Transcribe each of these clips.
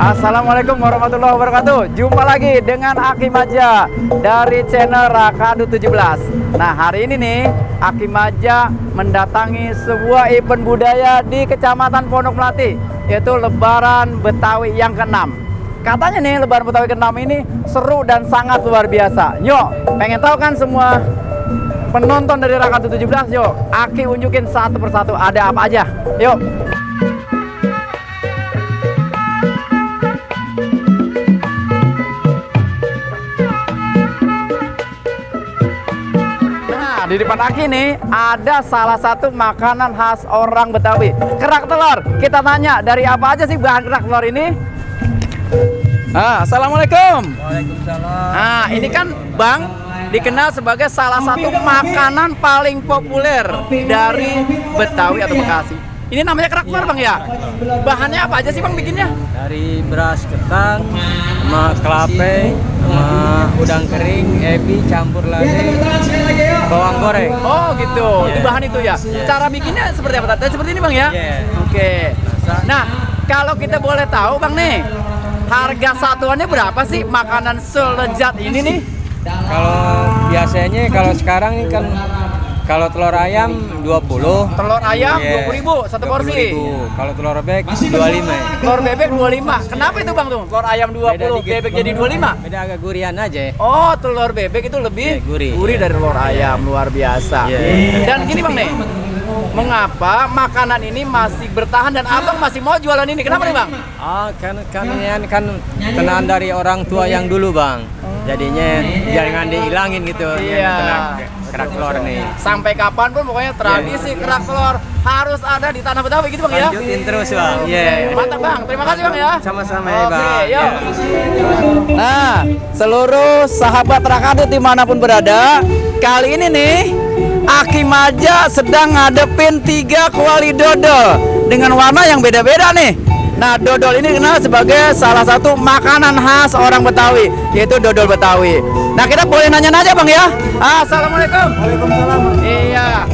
Assalamualaikum warahmatullahi wabarakatuh. Jumpa lagi dengan Aki Maja dari channel Rakadu 17. Nah, hari ini nih Aki Maja mendatangi sebuah event budaya di Kecamatan Pondok Melati, yaitu Lebaran Betawi yang ke-6. Katanya nih Lebaran Betawi ke-6 ini seru dan sangat luar biasa. Yuk, pengen tahu kan semua penonton dari Rakadu 17? Yuk, Aki unjukin satu persatu ada apa aja. Yuk. Di depan Aki nih ada salah satu makanan khas orang Betawi, kerak telur. Kita tanya dari apa aja sih bahan kerak telur ini? Assalamualaikum. Waalaikumsalam. Nah, ini kan Bang dikenal sebagai salah satu makanan paling populer dari Betawi atau Bekasi. Ini namanya kerak telur Bang ya? Bahannya apa aja sih Bang bikinnya? Dari beras ketan sama kelapa sama udang kering, ebi campur lagi bawang goreng. Oh gitu, itu bahan itu ya. Cara bikinnya seperti apa? Seperti ini Bang ya? Oke. Nah, kalau kita boleh tahu Bang nih, harga satuannya berapa sih makanan selezat ini nih? Kalau biasanya kalau sekarang ini kan kalau telur ayam 20. Telur ayam 20.000 satu porsi. Kalau telur bebek 25. Telur bebek 25. Kenapa itu Bang tuh? Telur ayam 20, bebek jadi 25. Beda agak gurihan aja. Oh, telur bebek itu lebih gurih dari telur ayam, luar biasa. Dan gini Bang nih, mengapa makanan ini masih bertahan dan Abang masih mau jualan ini? Kenapa nih Bang? Kan ini kan kenaan dari orang tua yang dulu Bang. Jadinya jangan dihilangin gitu. Kerak telur nih. Sampai kapanpun pokoknya tradisi kerak telur harus ada di tanah Betawi gitu Bang ya. Lanjutin terus Bang. Mantap Bang. Terima kasih Bang ya. Sama-sama ya Bang. Yuk. Nah, seluruh sahabat Rakadu dimanapun berada, kali ini nih Aki Maja sedang ngadepin 3 kuali dodol dengan warna yang beda-beda nih. Nah, dodol ini dikenal sebagai salah satu makanan khas orang Betawi, yaitu dodol Betawi. Nah, kita boleh nanya-nanya Bang ya. Assalamualaikum. Waalaikumsalam. Iya.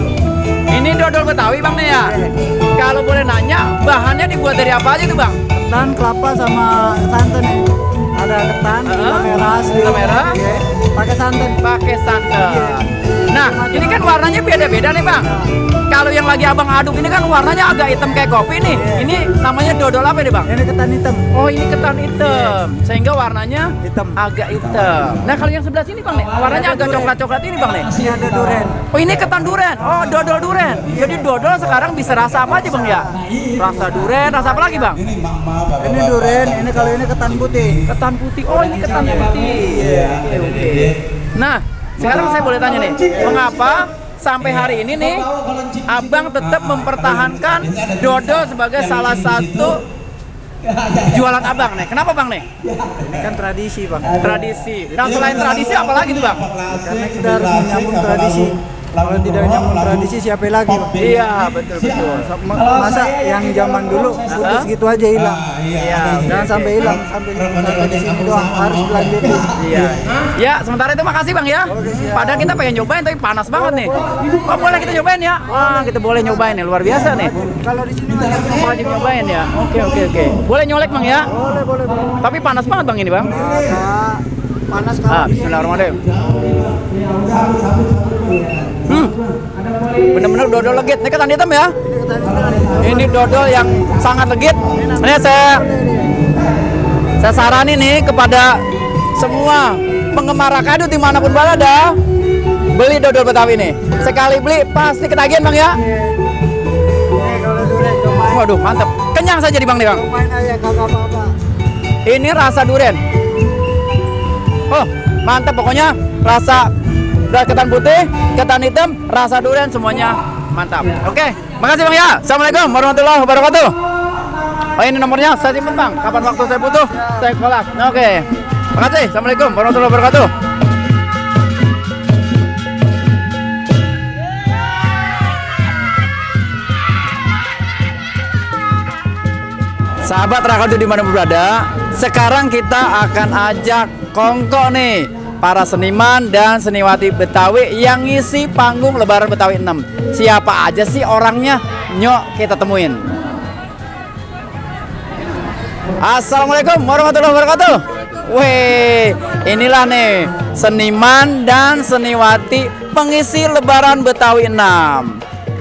Ini dodol Betawi Bang nih ya. Kalau boleh nanya, bahannya dibuat dari apa aja tuh Bang? Ketan, kelapa sama santan nih. Ada ketan, gula merah, gula merah, pakai santan. Pakai santan. Nah, ini kan warnanya beda-beda nih Bang. Kalau yang lagi Abang aduk ini kan warnanya agak hitam kayak kopi nih. Ini namanya dodol apa nih Bang? Ini ketan hitam. Oh, ini ketan hitam. Sehingga warnanya Hitam. agak hitam. Nah, kalau yang sebelah sini Bang nih, warnanya agak coklat-coklat ini Bang nih. Ini ada duren. Oh, ini ketan duren. Oh, dodol duren. Jadi dodol sekarang bisa rasa apa aja Bang ya? Rasa duren, rasa apa lagi Bang? Ini duren, ini kalau ini ketan putih. Ketan putih. Oh, ini ketan putih. Oke. Nah, sekarang saya boleh tanya nih, mengapa sampai hari ini nih Abang tetap mempertahankan dodol sebagai salah satu jualan Abang nih? Kenapa Bang nih? Ini kan tradisi Bang. Tradisi. Nah, selain tradisi apa lagi tuh Bang? Karena kita harus menyambung tradisi. Kalau tidak nyambung tradisi siapa lagi Bang? Iya, betul. Masa yang zaman dulu putus gitu aja hilang. Iya, Jangan sampai hilang, sampai di sini doang, harus dilanjutin. Iya. Ya, sementara itu makasih Bang ya. Padahal kita pengen nyobain tapi panas banget nih. Oh, boleh kita nyobain ya? Wah, kita boleh nyobain nih, luar biasa nih. Kalau di sini Wajib nyobain ya. Oke. Boleh nyolek Bang ya? boleh. Tapi panas banget Bang ini Bang. Panas kalau di sini. Bismillahirrahmanirrahim. Bener-bener dodol legit. Ini ketan hitam ya? Ini dodol yang sangat legit. Ini saya saranin nih kepada semua penggemar Rakadu dimanapun berada, beli dodol Betawi nih. Sekali beli pasti ketagihan Bang ya. Kalau duren cobain. Waduh, mantap. Kenyang saja di Bang nih Bang. Cobain aja kagak apa-apa. Ini rasa durian. Oh, mantap pokoknya. Rasa ketan putih, ketan hitam, rasa durian semuanya mantap. Oke, makasih Bang ya. Assalamualaikum warahmatullahi wabarakatuh. Oh, ini nomornya saya simpen Bang. Kapan waktu saya butuh, saya kolak. Oke. Makasih. Assalamualaikum warahmatullahi wabarakatuh. Sahabat Rakadu di mana berada, sekarang kita akan ajak kongko nih para seniman dan seniwati Betawi yang ngisi panggung Lebaran Betawi 6. Siapa aja sih orangnya? Nyok kita temuin. Assalamualaikum warahmatullahi wabarakatuh. Weh, inilah nih seniman dan seniwati pengisi Lebaran Betawi 6.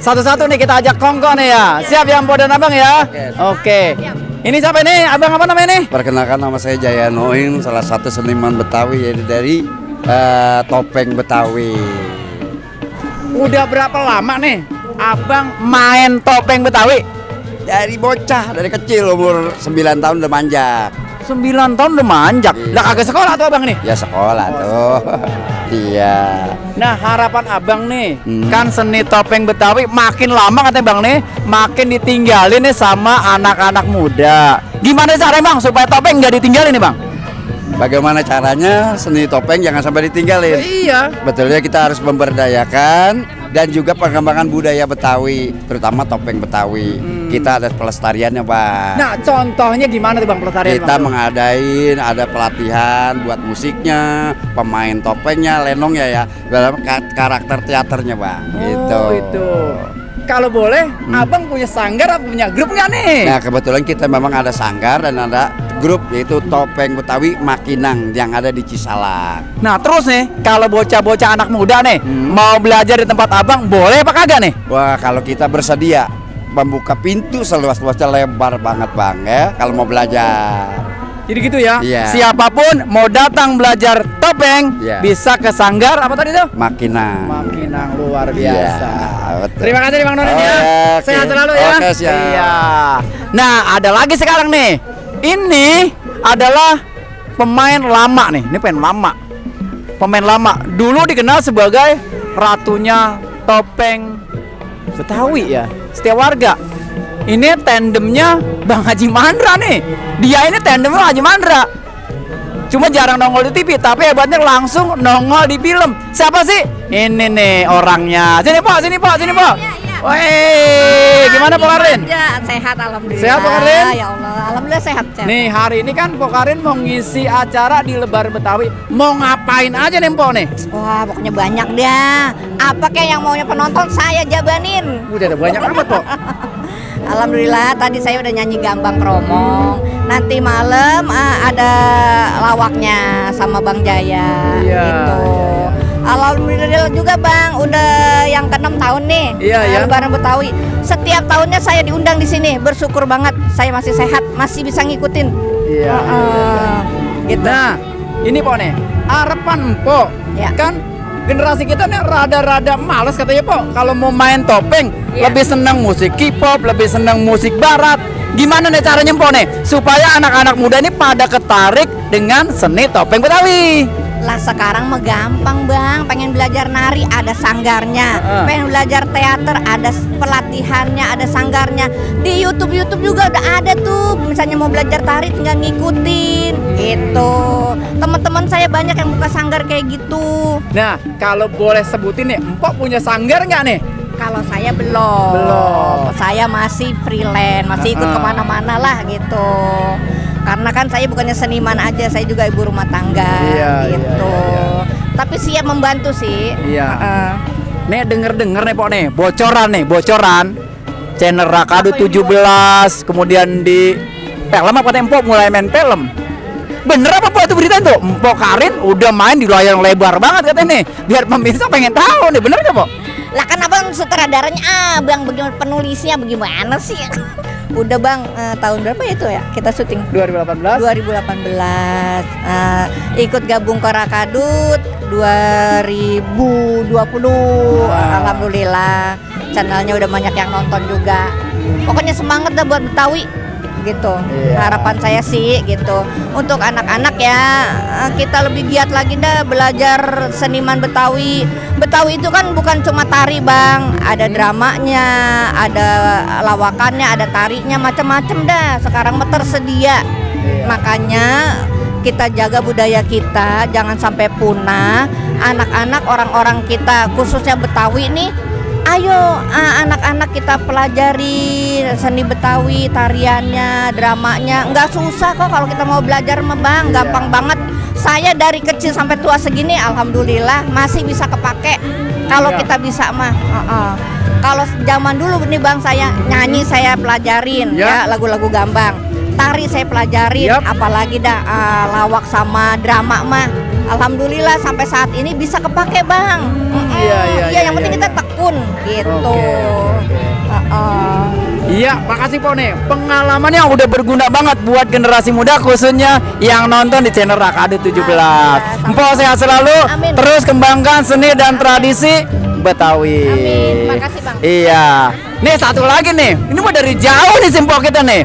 Satu-satu nih kita ajak kongko nih ya. Siap ya Mpok dan Abang ya? Oke. Ini siapa nih? Abang apa namanya nih? Perkenalkan, nama saya Jaya Noin, salah satu seniman Betawi, yaitu dari topeng Betawi. Udah berapa lama nih Abang main topeng Betawi? Dari bocah, dari kecil, umur 9 tahun udah manjak. 9 tahun udah manjak. Iya. Lah kagak sekolah tuh Abang nih? Ya sekolah tuh. Iya. Nah harapan Abang nih, kan seni topeng Betawi makin lama katanya Bang nih, makin ditinggalin nih sama anak-anak muda. Gimana caranya Bang supaya topeng nggak ditinggalin nih Bang? Bagaimana caranya seni topeng jangan sampai ditinggalin? Iya. Betulnya kita harus memberdayakan dan juga pengembangan budaya Betawi, terutama topeng Betawi. Kita ada pelestariannya, Bang. Nah contohnya gimana tuh Bang pelestarian? Kita Bang? mengadain ada pelatihan buat musiknya, pemain topengnya, lenongnya ya, dalam karakter teaternya, Bang. Gitu. Oh itu. Kalau boleh, Abang punya sanggar atau punya grup nggak nih? Nah kebetulan kita memang ada sanggar dan ada grup, yaitu Topeng Betawi Makinang yang ada di Cisalak. Nah terus nih, kalau bocah-bocah anak muda nih mau belajar di tempat Abang, boleh apa kagak nih? Wah, kalau kita bersedia membuka pintu seluas-luasnya, lebar banget Bang ya, kalau mau belajar. Jadi gitu ya. Iya. Siapapun mau datang belajar topeng, Iya. bisa ke sanggar apa tadi tuh? Makinang. Makinang luar Iya, biasa. betul. Terima kasih Bang Nonin ya. Oke. Sehat selalu ya. Oke, siap. Iya. Nah, ada lagi sekarang nih. Ini adalah pemain lama nih. Ini pemain lama. Pemain lama. Dulu dikenal sebagai ratunya topeng Betawi ya. Setiap warga. Ini tandemnya Bang Haji Mandra nih. Dia ini tandemnya Haji Mandra. Cuma jarang nongol di TV, tapi hebatnya langsung nongol di film. Siapa sih? Ini nih orangnya. Sini Pak, sini Pak, sini Pak. Woi, gimana Pak Karin? Ya, sehat alhamdulillah. Sehat, Pak Karin? Ya Allah, alhamdulillah sehat. Nih hari ini kan Pak Karin mau ngisi acara di Lebaran Betawi. Mau ngapain aja nih Pak nih? Wah, pokoknya banyak dah. Apa kayak yang maunya penonton saya jabanin. Udah ada banyak amat Pak. Alhamdulillah tadi saya udah nyanyi Gambang Kromong. Nanti malam ada lawaknya sama Bang Jaya. Iya, Gitu. iya. Alhamdulillah juga Bang, udah yang ke-6 tahun nih. Iya, iya. Lebaran Betawi. Setiap tahunnya saya diundang di sini. Bersyukur banget. Saya masih sehat, masih bisa ngikutin. Iya. Gitu. Nah, ini Pak nih, harapan Mpok Ya. kan generasi kita nih rada-rada males katanya Pak kalau mau main topeng, Ya. lebih senang musik K-pop, lebih senang musik barat. Gimana nih caranya Mpok nih supaya anak-anak muda ini pada ketarik dengan seni topeng Betawi? Lah sekarang mah gampang Bang, pengen belajar nari ada sanggarnya, pengen belajar teater ada pelatihannya, ada sanggarnya. Di YouTube juga udah ada tuh, misalnya mau belajar tari tinggal ngikutin gitu. Teman-teman saya banyak yang buka sanggar kayak gitu. Nah, kalau boleh sebutin nih, Mpok punya sanggar nggak nih? Kalau saya belum. Saya masih freelance, masih ikut kemana-mana lah gitu. Karena kan saya bukannya seniman aja, saya juga ibu rumah tangga gitu. Tapi siap membantu sih. Iya. Nih denger nih Pok nih, bocoran channel Rakadu 17, kemudian di film apa Tempo mulai main film. Bener apa Pok itu berita itu? Mpok Karin udah main di layar lebar banget katanya nih. Biar pemirsa pengen tahu nih, bener gak Pok? Lah kan abang sutradaranya abang, bagaimana penulisnya bagaimana sih? Udah Bang, tahun berapa ya itu ya kita syuting? 2018. 2018. Ikut gabung ke Rakadut 2020. Alhamdulillah channelnya udah banyak yang nonton juga. Pokoknya semangat dah buat Betawi gitu. Harapan saya sih gitu. Untuk anak-anak ya, kita lebih giat lagi dah belajar seniman Betawi. Betawi itu kan bukan cuma tari Bang, ada dramanya, ada lawakannya, ada tarinya, macam-macam dah. Sekarang mah tersedia. Makanya kita jaga budaya kita, jangan sampai punah. Anak-anak, orang-orang kita khususnya Betawi nih Ayo anak-anak kita pelajari seni Betawi, tariannya, dramanya. Nggak susah kok kalau kita mau belajar mah Bang, gampang banget. Saya dari kecil sampai tua segini, alhamdulillah masih bisa kepake. Kalau kita bisa mah. Kalau zaman dulu nih Bang, saya nyanyi saya pelajarin ya lagu-lagu gambang. Tari saya pelajarin, apalagi lawak sama drama mah. Alhamdulillah sampai saat ini bisa kepake Bang. Iya, yang penting kita tekun gitu. Iya, makasih Po nih. Pengalamannya udah berguna banget buat generasi muda khususnya yang nonton di channel Rakadu 17. Empok sehat selalu. Amin. Terus kembangkan seni dan tradisi Betawi. Amin. Makasih Bang. Iya. Nih satu lagi nih. Ini mah dari jauh nih Simpo kita nih.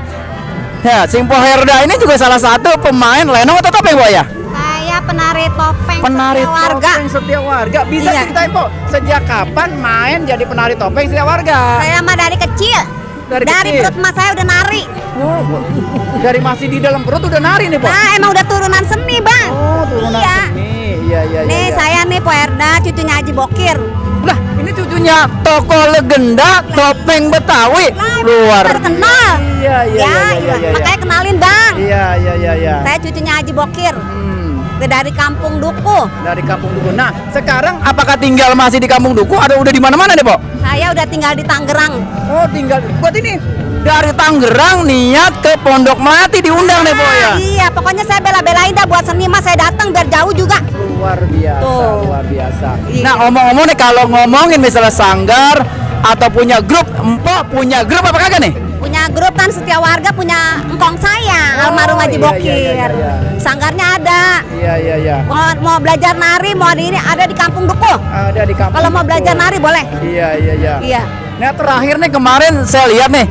Ya, Simpo Herda ini juga salah satu pemain lenong atau topeng Po ya? Saya penari topeng Penari Setia Warga. topeng Setia Warga. Bisa Iya. ceritain Po, sejak kapan main jadi penari topeng Setia Warga? Saya mah dari kecil. Dari kecil? perut emak saya udah nari. Dari masih di dalam perut udah nari nih Po? Nah, emang udah turunan seni, Bang. Oh, turunan Iya. seni. Iya. Nih, saya nih Po Herda, cucunya Haji Bokir. Lah, ini cucunya tokoh legenda topeng Betawi. Luar Terkenal. Iya. Makanya kenalin, Bang. Iya. Saya cucunya Haji Bokir. Dari Kampung Duku. Dari Kampung Duku. Nah, sekarang apakah tinggal masih di Kampung Duku atau udah di mana-mana nih, Po? Saya udah tinggal di Tangerang. Oh, tinggal. Buat ini dari Tangerang niat ke Pondok Melati diundang nih, Po ya. Iya, pokoknya saya bela-belain dah buat seni mah saya datang biar jauh juga. Luar biasa, Tuh. luar biasa. Iya. Nah, omong-omong nih kalau ngomongin misalnya sanggar atau punya grup, Empok punya grup apa kagak nih? Punya grup kan Setia Warga, punya engkong saya, Oh, almarhum Haji iya, Bokir. iya. Sanggarnya ada. Iya. Mau belajar nari, mau di ini ada di Kampung Duku. Ada di Kampung Kalau mau Duku. belajar nari boleh. Iya. Iya. Nah terakhir nih kemarin saya lihat nih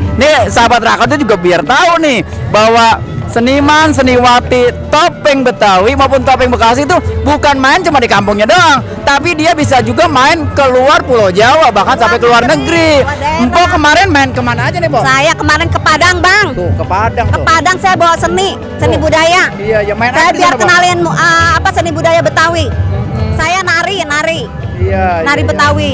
sahabat Rakadu juga biar tahu nih bahwa seniman seniwati topeng Betawi maupun topeng Bekasi itu bukan main cuma di kampungnya doang, tapi dia bisa juga main keluar Pulau Jawa bahkan sampai ke luar negeri. luar daerah. Empok kemarin main kemana aja nih Po? Saya kemarin ke Padang, Bang. Tuh ke Padang Ke tuh. Padang saya bawa seni Tuh. budaya. Iya main Saya apa di biar sana, Po? kenalin apa seni budaya Betawi. Saya nari. Iya. Nari Betawi.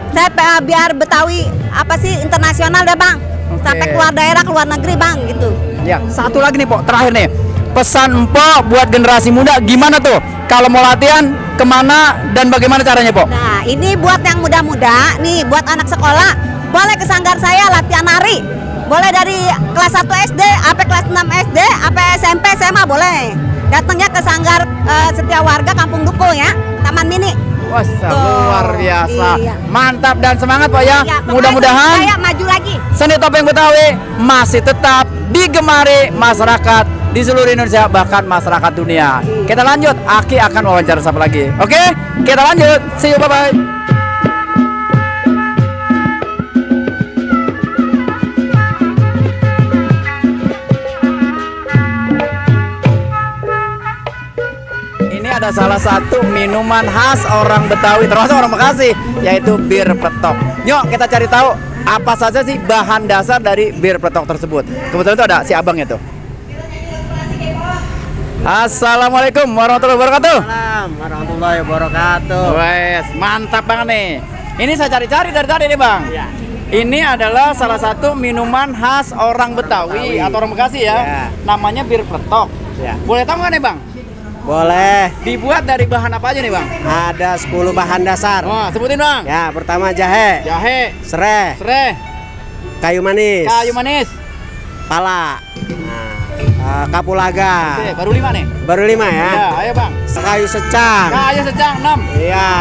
Saya biar Betawi apa sih internasional deh, Bang. Sampai keluar daerah, keluar negeri, Bang, gitu. Ya, satu lagi nih, Po, terakhir nih. Pesan Empok buat generasi muda gimana tuh? Kalau mau latihan kemana dan bagaimana caranya, Po? Nah, ini buat yang muda-muda, nih buat anak sekolah, boleh ke sanggar saya latihan nari. Boleh dari kelas 1 SD, sampai kelas 6 SD, sampai SMP, SMA boleh. Datangnya ke sanggar Setia Warga Kampung Duku ya, Taman Mini. Wah, luar biasa. Iya. Mantap dan semangat, Pak ya. Ya, pokoknya Mudah-mudahan saya maju lagi. seni topeng Betawi masih tetap digemari masyarakat di seluruh Indonesia bahkan masyarakat dunia. Kita lanjut, Aki akan wawancara siapa lagi. Oke? Kita lanjut. See you, bye-bye. Ini ada salah satu minuman khas orang Betawi, termasuk orang Bekasi, yaitu bir peletok. Yuk kita cari tahu apa saja sih bahan dasar dari bir peletok tersebut. Kebetulan itu ada si abangnya tuh. Assalamualaikum warahmatullahi wabarakatuh. Assalamualaikum warahmatullahi wabarakatuh. Wes, mantap banget nih. Ini saya cari-cari dari tadi nih, Bang. Ya. Ini adalah salah satu minuman khas orang Betawi atau orang Bekasi ya. Ya. Namanya bir peletok. Ya. Boleh tahu nggak nih, Bang? Boleh. Dibuat dari bahan apa aja nih, Bang? Ada 10 bahan dasar. Wah, sebutin, Bang. Ya, pertama jahe, Jahe, serai, serai, kayu manis, kayu manis. pala, kapulaga. Oke, baru 5 nih. Baru 5 ya. Ya, ayo, Bang. Kayu secang. Kayu secang 6. Iya.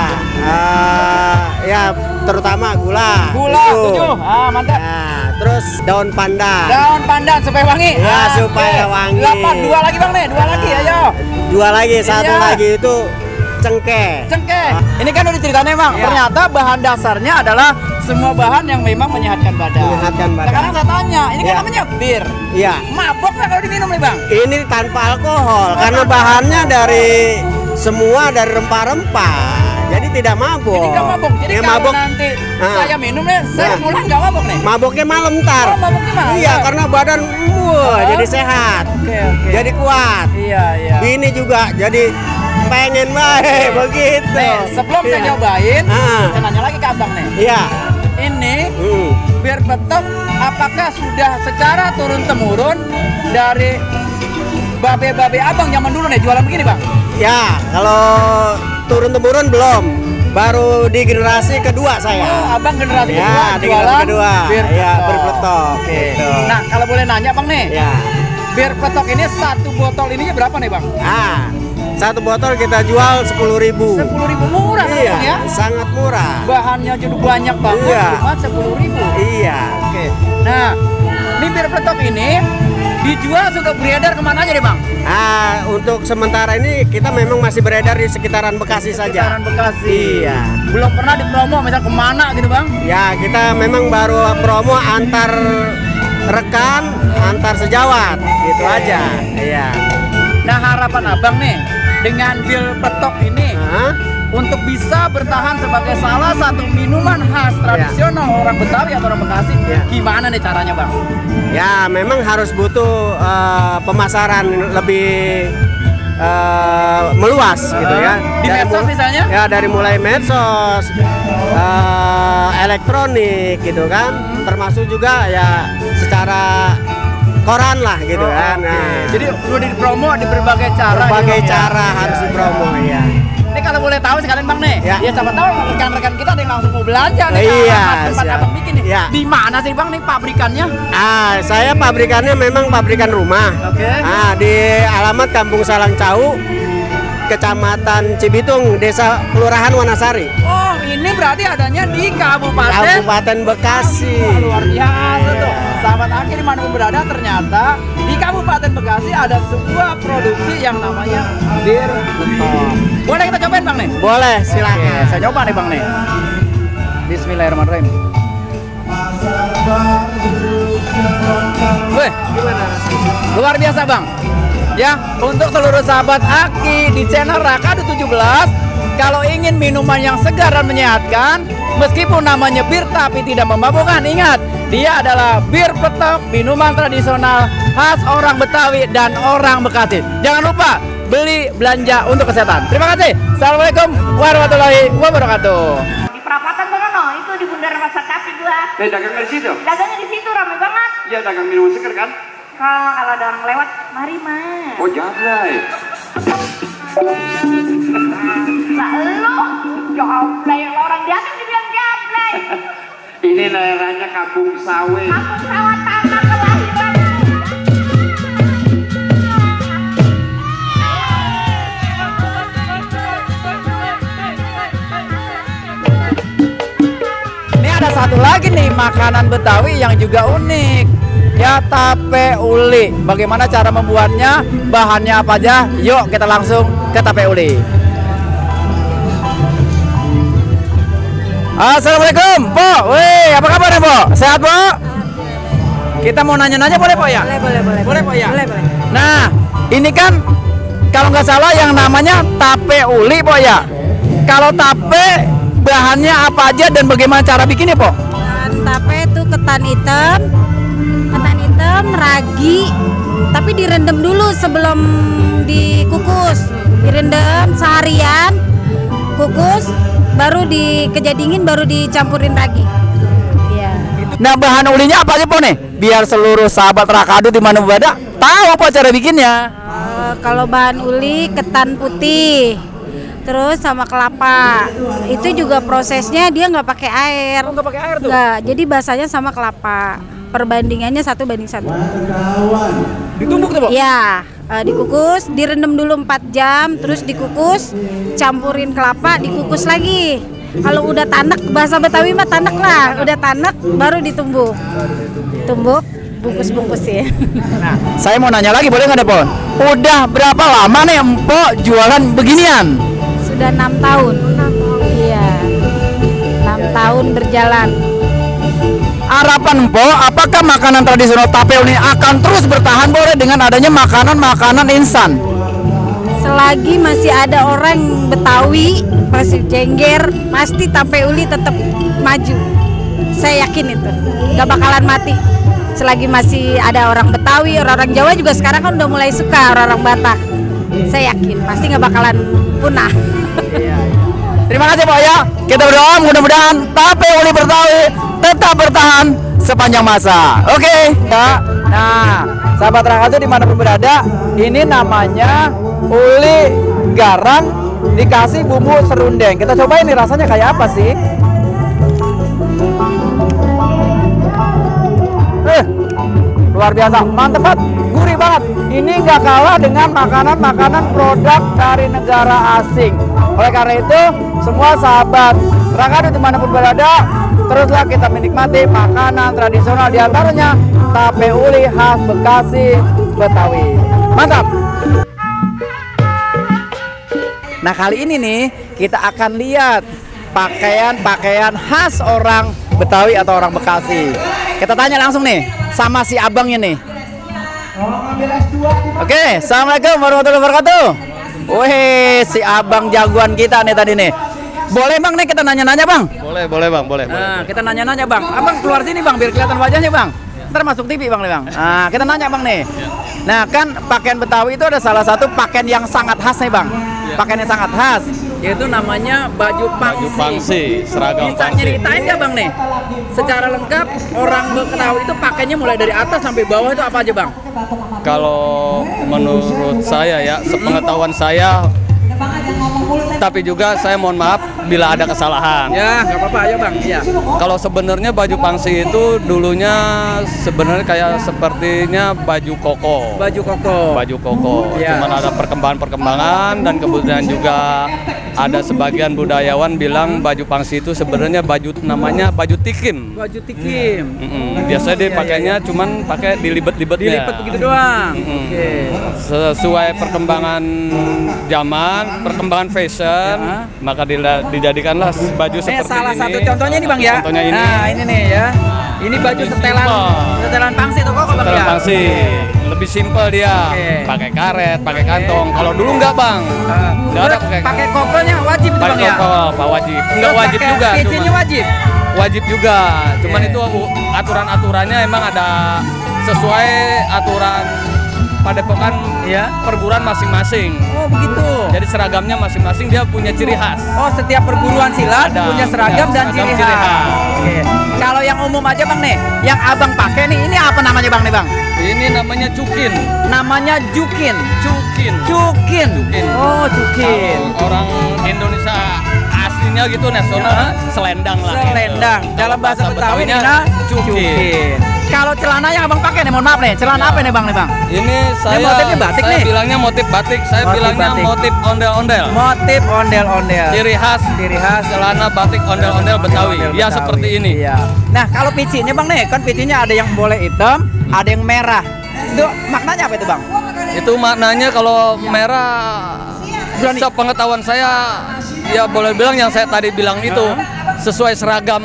Ya, terutama gula. Gula Itu. 7. Ah, mantap. Ya, terus daun pandan. Daun pandan supaya wangi. Ya, Ah, supaya oke. wangi. 8, 2 lagi, Bang nih. 2 lagi, ayo. Dua lagi, satu Iya. lagi itu cengkeh. Cengkeh. Ini kan udah ceritanya, Bang. Iya. Ternyata bahan dasarnya adalah semua bahan yang memang menyehatkan badan. Menyehatkan badan. Sekarang saya tanya, ini kan Iya. namanya bir. Iya. Mabok nggak kalau diminum nih, Bang? Ini tanpa alkohol karena bahannya dari semua dari rempah-rempah. Jadi tidak mabuk. Jadi nggak mabok. Jadi Ya, kalau mabuk. nanti Ah. saya minum nih, saya Nah. pulang nggak mabok nih. Mabuknya malam ntar. Oh, mabuknya malam. Iya, karena badan jadi sehat. Oke. Jadi kuat. Iya. Bini juga jadi pengen baik begitu. Nih, sebelum saya Iya. nyobain, Ah. saya nanya lagi ke abang nih. Iya. ini bir petok apakah sudah secara turun-temurun dari babe-babe abang zaman dulu nih jualan begini bang? Ya, kalau turun-temurun belum. Baru di generasi kedua saya. Oh, abang generasi ya, kedua di jualan generasi kedua. bir Ya, petok. bir petok. Oke. Gitu. Nah, kalau boleh nanya bang nih, Ya. bir petok ini satu botol ininya berapa nih bang? Ah, satu botol kita jual 10.000. 10.000 murah Iya, dong ya? sangat murah. Bahannya jadi banyak banget, Iya. cuma 10.000. Iya. Oke. Nah, ini bir petok ini dijual sudah beredar kemana aja deh bang? Ah, untuk sementara ini kita memang masih beredar di sekitaran Bekasi saja. Sekitaran Bekasi. Iya. Belum pernah dipromo misal kemana gitu bang? Ya, kita memang baru promo antar rekan, antar sejawat, gitu aja. Iya. Nah harapan abang nih dengan bir petok ini Hah? untuk bisa bertahan sebagai salah satu minuman khas tradisional orang Betawi atau orang Bekasi, gimana nih caranya bang? Ya, memang harus butuh pemasaran lebih meluas gitu ya. Di medsos misalnya? Ya, dari mulai medsos, elektronik gitu kan, termasuk juga ya secara koran lah gitu kan. Nah, Jadi udah dipromo di berbagai cara. berbagai gitu, ya? cara harus dipromo ya. Ini kalau boleh tahu sekalian bang nih, Ya. ya siapa tahu rekan-rekan kita ada yang langsung mau belanja nih ke Iya, alamat tempat siap. abang bikin nih. Ya. Di mana sih bang nih pabrikannya? Saya pabrikannya memang pabrikan rumah. Oke. Di alamat Kampung Salangcau, Kecamatan Cibitung, Desa Kelurahan Wanasari, Oh ini berarti adanya di Kabupaten Bekasi. Luar biasa tuh. Sahabat Aki dimanapun berada ternyata di Kabupaten Bekasi ada sebuah produksi yang namanya bir petok. Boleh kita cobain bang nih? Boleh, silakan. Oke, saya coba nih bang nih. Bismillahirrahmanirrahim. Wih, Gimana rasanya? luar biasa bang. Ya, untuk seluruh sahabat Aki di channel Rakadu 17, kalau ingin minuman yang segar dan menyehatkan, meskipun namanya bir tapi tidak memabukkan, ingat, dia adalah bir petok, minuman tradisional khas orang Betawi dan orang Bekasi. Jangan lupa beli belanja untuk kesehatan. Terima kasih. Assalamualaikum warahmatullahi wabarakatuh. Di perapatan Bang itu di Bundaran Pasar Kapi gua. Dagang di situ? Dagangnya di situ rame banget. Iya, dagang minuman seger kan? Kalau ada orang lewat, mari mas. Oh, jablay. Lah lo, jablay, orang di atas dibilang jablay. Ini daerahnya Kampung Sawit. Kampung sawah tanah kelahiran. Ini ada satu lagi nih makanan Betawi yang juga unik. Ya, tape uli. Bagaimana cara membuatnya? Bahannya apa aja? Yuk kita langsung ke tape uli. Assalamualaikum, Po. Wih, apa kabar ya, Po? Sehat, Po? Kita mau nanya-nanya boleh, Po ya? Boleh. Boleh, Po ya? Boleh. Nah, ini kan kalau nggak salah yang namanya tape uli, Po ya? Kalau tape bahannya apa aja dan bagaimana cara bikinnya, Po? Tape itu ketan hitam, ragi, tapi direndam dulu sebelum dikukus. Direndam seharian, kukus, baru dikejadingin, baru dicampurin ragi. Iya. Nah, bahan ulinya apa aja, Po nih? Biar seluruh sahabat Rakadu di mana berada tahu, Po, cara bikinnya. Kalau bahan uli ketan putih, terus sama kelapa. Itu juga prosesnya dia nggak pakai air. Nggak pakai air tuh? Nggak, jadi basahnya sama kelapa. Perbandingannya 1:1. Ditumbuk tuh, Po? Ya, dikukus, direndam dulu 4 jam, terus dikukus, campurin kelapa, dikukus lagi. Kalau udah tanek, bahasa Betawi mah tanek lah, udah tanek baru ditumbuk. Tumbuk, bungkus-bungkusin. Nah, saya mau nanya lagi, boleh nggak, Po? Udah berapa lama nih Empok jualan beginian? Sudah 6 tahun. Iya. 6 tahun berjalan. Harapan Empok, apakah makanan tradisional tape uli akan terus bertahan, boleh dengan adanya makanan-makanan instan? Selagi masih ada orang Betawi, masih jengger, pasti tape uli tetap maju. Saya yakin itu, nggak bakalan mati. Selagi masih ada orang Betawi, orang Jawa juga sekarang kan udah mulai suka, orang Batak. Saya yakin pasti nggak bakalan punah. Terima kasih, Po ya. Kita berdoa mudah-mudahan tape uli Betawi tetap bertahan sepanjang masa. Oke, ya. Nah, sahabat Rakado dimanapun berada, ini namanya uli garang dikasih bumbu serundeng. Kita coba ini rasanya kayak apa sih? Luar biasa, mantep banget, gurih banget. Ini nggak kalah dengan makanan-makanan produk dari negara asing. Oleh karena itu, semua sahabat Rakado dimanapun berada, teruslah kita menikmati makanan tradisional, diantaranya tape uli khas Bekasi Betawi. Mantap. Nah, kali ini nih kita akan lihat pakaian-pakaian khas orang Betawi atau orang Bekasi. Kita tanya langsung nih sama si abangnya nih. Oke, assalamualaikum warahmatullahi wabarakatuh. Wih, si abang jagoan kita nih tadi nih. Boleh bang nih kita nanya-nanya bang? Boleh bang, boleh. Nah, kita nanya-nanya bang. Abang keluar sini bang, biar kelihatan wajahnya bang. Ntar masuk TV bang nih bang. Nah, kita nanya bang nih. Nah, kan pakaian Betawi itu ada salah satu pakaian yang sangat khas nih bang. Pakaian yang sangat khas, yaitu namanya baju pangsi. Baju pangsi, seragam Bisa pangsi. nyeritain nggak bang nih? Secara lengkap orang Betawi itu pakainya mulai dari atas sampai bawah itu apa aja bang? Kalau menurut saya ya, sepengetahuan saya, tapi juga saya mohon maaf bila ada kesalahan. Ya, nggak apa-apa, ayo bang. Iya. Kalau sebenarnya baju pangsi itu dulunya sebenarnya kayak sepertinya baju koko. Baju koko. Baju koko. Ya. Cuman ada perkembangan-perkembangan dan kemudian juga ada sebagian budayawan bilang baju pangsi itu sebenarnya namanya baju tikim. Baju tikim. Biasanya dia pakainya cuman pakai dilibet-libetnya. Dilipet begitu doang. Oke. Sesuai perkembangan zaman, perkembangan fashion, maka dijadikanlah baju seperti salah ini. satu contohnya ini bang ya. Contohnya ini. Nah ini nih ya. Ini baju setelan pangsi tuh kok bang Setelan ya. pangsi. Lebih simpel dia. Pakai karet, pakai kantong. Kalau dulu enggak bang. Enggak ada pakai kokonya wajib itu bang ya. Pak wajib. Enggak wajib juga. Pecinya wajib. Wajib juga. Cuman itu aturan-aturannya emang ada sesuai aturan padepokan perguruan masing-masing. Oh begitu. Jadi seragamnya masing-masing dia punya ciri khas. Oh setiap perguruan silat punya seragam dan ciri khas. Oke. Kalau yang umum aja bang nih, yang abang pakai nih, ini apa namanya bang nih bang? Ini namanya cukin. Namanya jukin. Cukin. Cukin. Oh cukin. Kalau orang Indonesia aslinya gitu nasional selendang lah. Selendang. Gitu. Dalam bahasa Betawi ini cukin. Kalau celana yang abang pakai nih, mohon maaf nih, celana apa nih bang nih bang? Ini motifnya batik saya nih. bilangnya motif batik, saya Motif bilangnya batik. motif ondel-ondel. Motif ondel-ondel. Ciri khas celana batik ondel-ondel Betawi. Ya seperti ini. Iya. Nah kalau picinya bang nih, kan picinya ada yang boleh hitam, ada yang merah. Itu maknanya apa itu bang? Itu maknanya kalau merah, sepengetahuan saya, ya boleh bilang yang saya tadi bilang itu sesuai seragam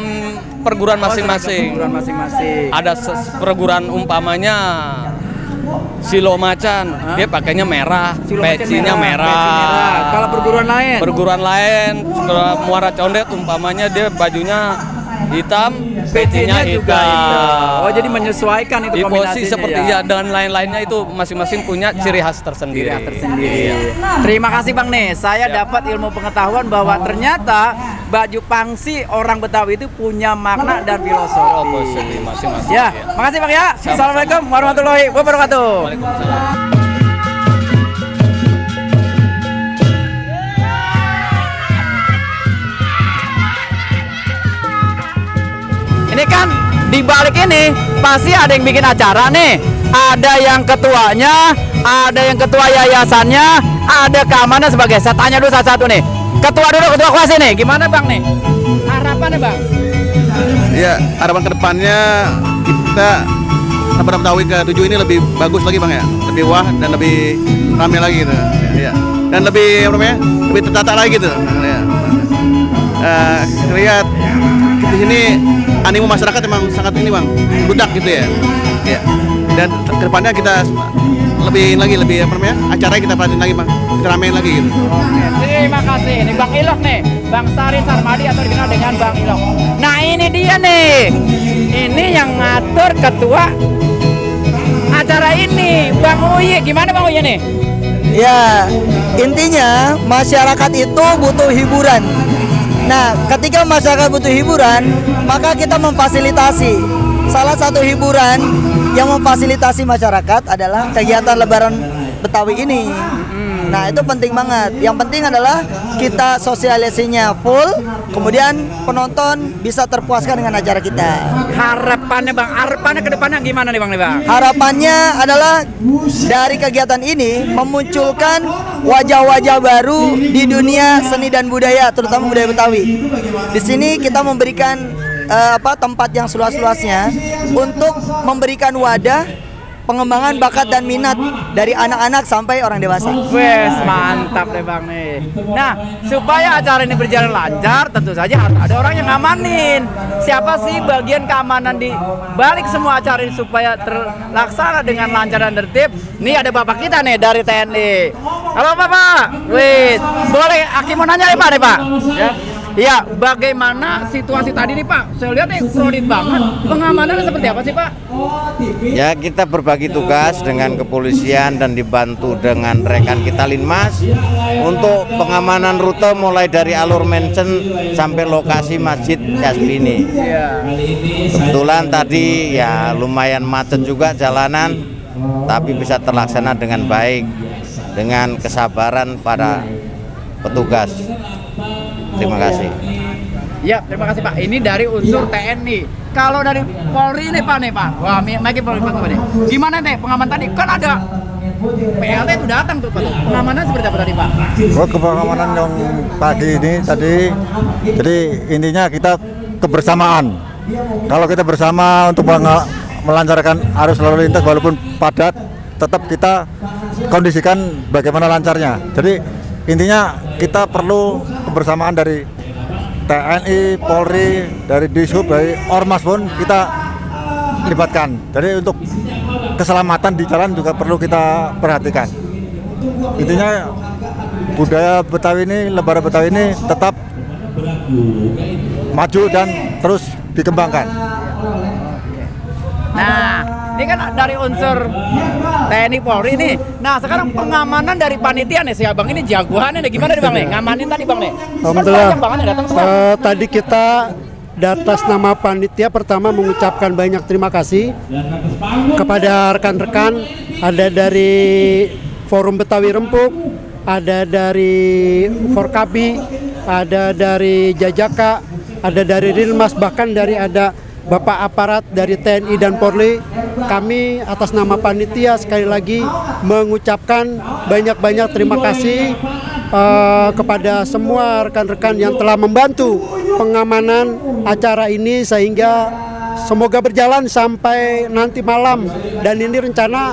perguruan masing-masing. Perguruan masing-masing. Ada perguruan umpamanya Silo Macan, dia pakainya merah, pecinya merah. Kalau perguruan lain? Perguruan lain, Muara Condet umpamanya dia bajunya hitam, pecinya juga hitam. Oh jadi menyesuaikan itu kombinasinya seperti ya dan lain-lainnya itu masing-masing punya ciri khas tersendiri. Terima kasih bang nih, saya dapat ilmu pengetahuan bahwa ternyata baju pangsi orang Betawi itu punya makna dan filosofi. Masing-masing. Ya, makasih bang ya. Assalamualaikum warahmatullahi wabarakatuh. Ini kan di balik ini pasti ada yang bikin acara nih. Ada yang ketuanya, ada yang ketua yayasannya, ada keamanan sebagai. Saya tanya dulu satu-satu nih. Ketua dulu, ketua kelas ini. Gimana bang nih? Harapannya bang? Ya, harapan kedepannya kita Pada Betawi ke-7 ini lebih bagus lagi bang ya, lebih wah dan lebih ramai lagi gitu, ya. Dan lebih apa namanya, lebih tertata lagi gitu. Ya. Lihat di sini animo masyarakat memang sangat ini bang, budak gitu ya. Ya. Dan kedepannya kita lebih apa namanya, acara kita perhatiin lagi bang, kita ramein lagi gitu. Terima kasih. Ini Bang Ilok nih, Bang Sari Sarmadi atau dikenal dengan Bang Ilok. Nah ini dia nih, ini yang ngatur ketua acara ini, Bang Uye. Gimana Bang Uye nih? Ya, intinya masyarakat itu butuh hiburan. Nah, ketika masyarakat butuh hiburan, maka kita memfasilitasi. Salah satu hiburan yang memfasilitasi masyarakat adalah kegiatan Lebaran Betawi ini. Nah, itu penting banget. Yang penting adalah kita sosialisasinya full, kemudian penonton bisa terpuaskan dengan acara kita. Harapannya Bang, harapannya ke depannya gimana nih Bang? Harapannya adalah dari kegiatan ini memunculkan wajah-wajah baru di dunia seni dan budaya, terutama budaya Betawi. Di sini kita memberikan tempat yang seluas-luasnya untuk memberikan wadah pengembangan bakat dan minat dari anak-anak sampai orang dewasa. Wes, mantap deh Bang nih. Nah, supaya acara ini berjalan lancar, tentu saja harus ada orang yang ngamanin. Siapa sih bagian keamanan di balik semua acara ini supaya terlaksana dengan lancar dan tertib? Nih ada Bapak kita nih dari TNI. Halo Bapak. Wes, boleh Aki mau nanya nih Pak Ya. Ya, bagaimana situasi tadi nih Pak? Saya lihat nih kredit banget. Pengamanannya seperti apa sih Pak? Ya, kita berbagi tugas dengan kepolisian dan dibantu dengan rekan kita Linmas untuk pengamanan rute mulai dari alur mention sampai lokasi Masjid Yasmini. Kebetulan tadi ya lumayan macet juga jalanan, tapi bisa terlaksana dengan baik dengan kesabaran para petugas. Terima kasih. Ya, terima kasih Pak. Ini dari unsur TNI. Kalau dari Polri nih Pak Wah, Maki Polri Pak nih. Gimana nih pengaman tadi? Kan ada PLT itu datang tuh Pak. Pengamanan seperti apa tadi Pak? Pengamanan yang pagi ini tadi, jadi intinya kita kebersamaan. Kalau kita bersama untuk melancarkan arus lalu lintas walaupun padat, tetap kita kondisikan bagaimana lancarnya. Jadi intinya kita perlu kebersamaan dari TNI, Polri, dari Dishub, dari Ormas pun kita libatkan. Jadi untuk keselamatan di jalan juga perlu kita perhatikan. Intinya budaya Betawi ini, Lebaran Betawi ini tetap maju dan terus dikembangkan. Nah, ini kan dari unsur TNI Polri nih. Nah, sekarang pengamanan dari panitia nih si Abang ini jagoannya nih. Gimana nih Bang nih? Ngamanin tadi Bang nih. Alhamdulillah. Tadi kita atas nama panitia pertama mengucapkan banyak terima kasih kepada rekan-rekan, ada dari Forum Betawi Rempuk, ada dari Forkabi, ada dari Jajaka, ada dari Rilmas, bahkan dari ada Bapak aparat dari TNI dan Polri. Kami atas nama panitia sekali lagi mengucapkan banyak-banyak terima kasih kepada semua rekan-rekan yang telah membantu pengamanan acara ini sehingga semoga berjalan sampai nanti malam, dan ini rencana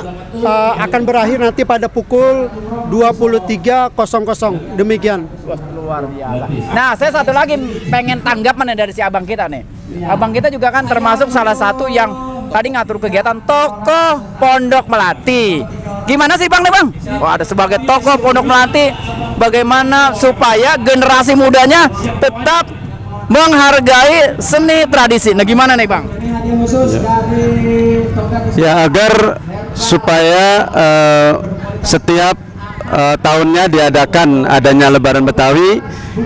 akan berakhir nanti pada pukul 23.00. Demikian. Wah, luar biasa. Nah, saya satu lagi pengen tanggapan dari si Abang kita nih. Abang kita juga kan termasuk salah satu yang tadi ngatur kegiatan tokoh Pondok Melati. Gimana sih Bang nih Bang? Wah, ada sebagai tokoh Pondok Melati, bagaimana supaya generasi mudanya tetap menghargai seni tradisi. Nah, gimana nih Bang? Ya, agar supaya setiap tahunnya diadakan adanya Lebaran Betawi,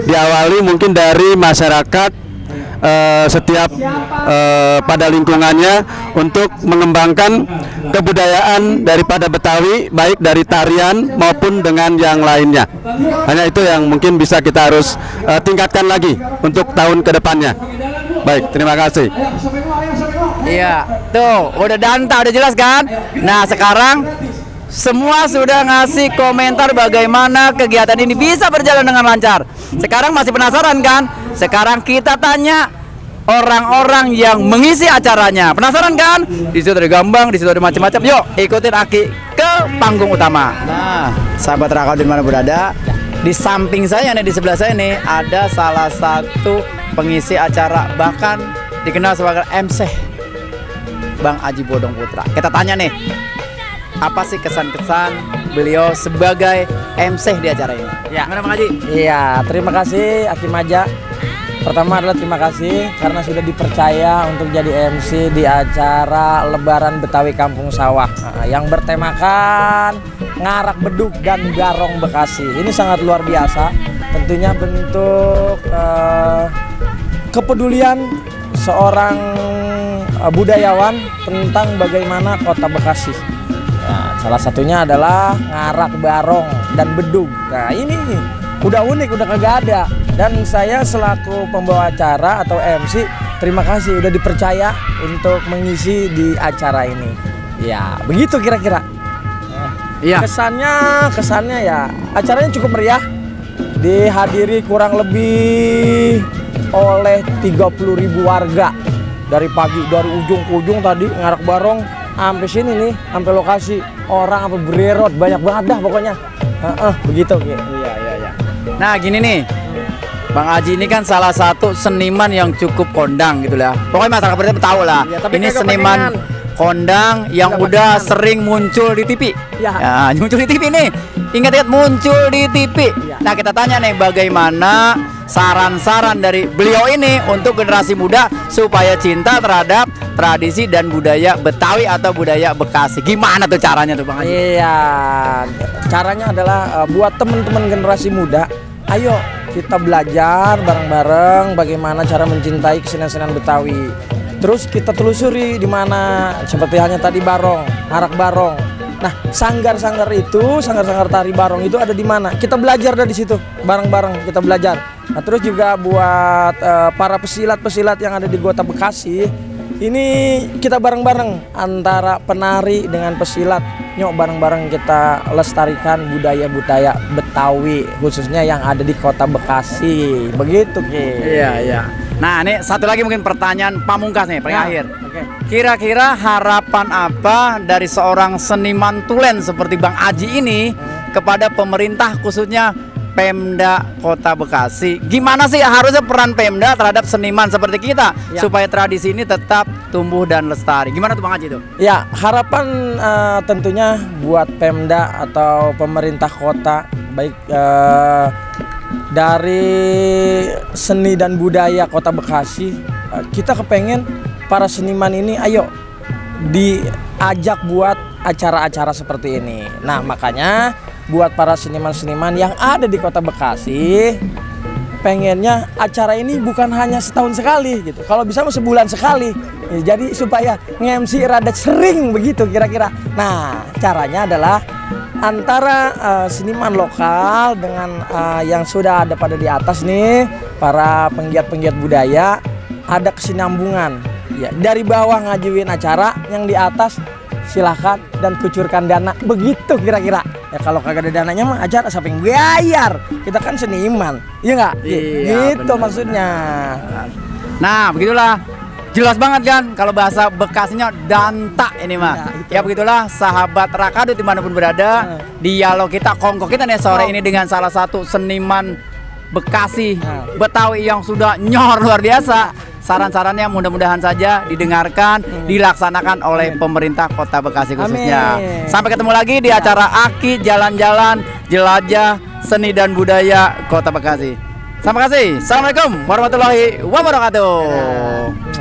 diawali mungkin dari masyarakat setiap pada lingkungannya untuk mengembangkan kebudayaan daripada Betawi, baik dari tarian maupun dengan yang lainnya. Hanya itu yang mungkin bisa kita harus tingkatkan lagi untuk tahun kedepannya. Baik, terima kasih. Iya, tuh udah danta, udah jelas kan? Nah, sekarang semua sudah ngasih komentar bagaimana kegiatan ini bisa berjalan dengan lancar. Sekarang masih penasaran kan? Sekarang kita tanya orang-orang yang mengisi acaranya. Penasaran kan? Di situ ada gambang, di situ ada macam-macam. Yuk, ikutin Aki ke panggung utama. Nah, sahabat Rakau di mana berada, di samping saya nih, di sebelah saya nih ada salah satu pengisi acara, bahkan dikenal sebagai MC, Bang Aji Bodong Putra. Kita tanya nih, apa sih kesan-kesan beliau sebagai MC di acara ini? Ya, gimana Bang Aji? Iya, terima kasih Aki Maja. Pertama adalah terima kasih karena sudah dipercaya untuk jadi MC di acara Lebaran Betawi Kampung Sawah yang bertemakan Ngarak Beduk dan Garong Bekasi. Ini sangat luar biasa tentunya bentuk kepedulian seorang budayawan tentang bagaimana kota Bekasi. Nah, salah satunya adalah ngarak barong dan bedug. Nah ini nih, udah unik, udah kagak ada. Dan saya selaku pembawa acara atau MC, terima kasih udah dipercaya untuk mengisi di acara ini. Ya begitu kira-kira. Iya. Kesannya ya acaranya cukup meriah. Dihadiri kurang lebih oleh 30.000 warga dari pagi, dari ujung ke ujung tadi ngarak barong sampai sini nih, sampai lokasi. Orang apa bererot banyak banget dah pokoknya. Begitu. Iya. Nah gini nih, Bang Aji ini kan salah satu seniman yang cukup kondang gitu lah. Pokoknya masyarakat Betawi tahu lah. Ya, ini seniman kondang yang udah sering muncul di TV. Ya, muncul di TV nih. Ingat-ingat muncul di TV. Nah kita tanya nih, bagaimana saran-saran dari beliau ini untuk generasi muda supaya cinta terhadap tradisi dan budaya Betawi atau budaya Bekasi. Gimana tuh caranya tuh Bang Haji? Iya, caranya adalah buat teman-teman generasi muda, ayo kita belajar bareng-bareng bagaimana cara mencintai kesenian-kesenian Betawi. Terus kita telusuri di mana, seperti halnya tadi barong, ngarak barong. Nah, sanggar-sanggar tari barong itu ada di mana? Kita belajar dari situ, bareng-bareng kita belajar. Nah, terus juga buat para pesilat-pesilat yang ada di Kota Bekasi, ini kita bareng-bareng antara penari dengan pesilat. Yuk bareng-bareng kita lestarikan budaya-budaya Betawi, khususnya yang ada di Kota Bekasi. Begitu, Ki. Iya. Nah, ini satu lagi mungkin pertanyaan pamungkas nih, paling akhir. Kira-kira harapan apa dari seorang seniman tulen seperti Bang Aji ini kepada pemerintah, khususnya Pemda Kota Bekasi? Gimana sih harusnya peran Pemda terhadap seniman seperti kita supaya tradisi ini tetap tumbuh dan lestari? Gimana tuh Bang Aji tuh? Ya, harapan tentunya buat Pemda atau pemerintah kota, baik dari seni dan budaya Kota Bekasi, kita kepengen para seniman ini ayo diajak buat acara-acara seperti ini. Nah makanya buat para seniman-seniman yang ada di Kota Bekasi, pengennya acara ini bukan hanya setahun sekali gitu, kalau bisa sebulan sekali ya, jadi supaya nge-MC rada sering begitu kira-kira. Nah caranya adalah antara seniman lokal dengan yang sudah ada pada di atas nih, para penggiat-penggiat budaya, ada kesinambungan ya. Dari bawah ngajuin acara, yang di atas silahkan dan kucurkan dana, begitu kira-kira. Ya kalau kagak ada dananya mah acara siapa yang bayar? Kita kan seniman, iya nggak? Iya, gitu bener. Maksudnya. Nah begitulah, jelas banget kan kalau bahasa Bekasinya danta ini mah. Ya begitulah sahabat Rakadut dimanapun berada, dialog kita, kongko kita nih sore ini dengan salah satu seniman Bekasi Betawi yang sudah nyor luar biasa. Saran-sarannya mudah-mudahan saja didengarkan, dilaksanakan oleh pemerintah Kota Bekasi khususnya. Sampai ketemu lagi di acara Aki Jalan-Jalan Jelajah Seni dan Budaya Kota Bekasi. Sampai kasih. Assalamualaikum warahmatullahi wabarakatuh.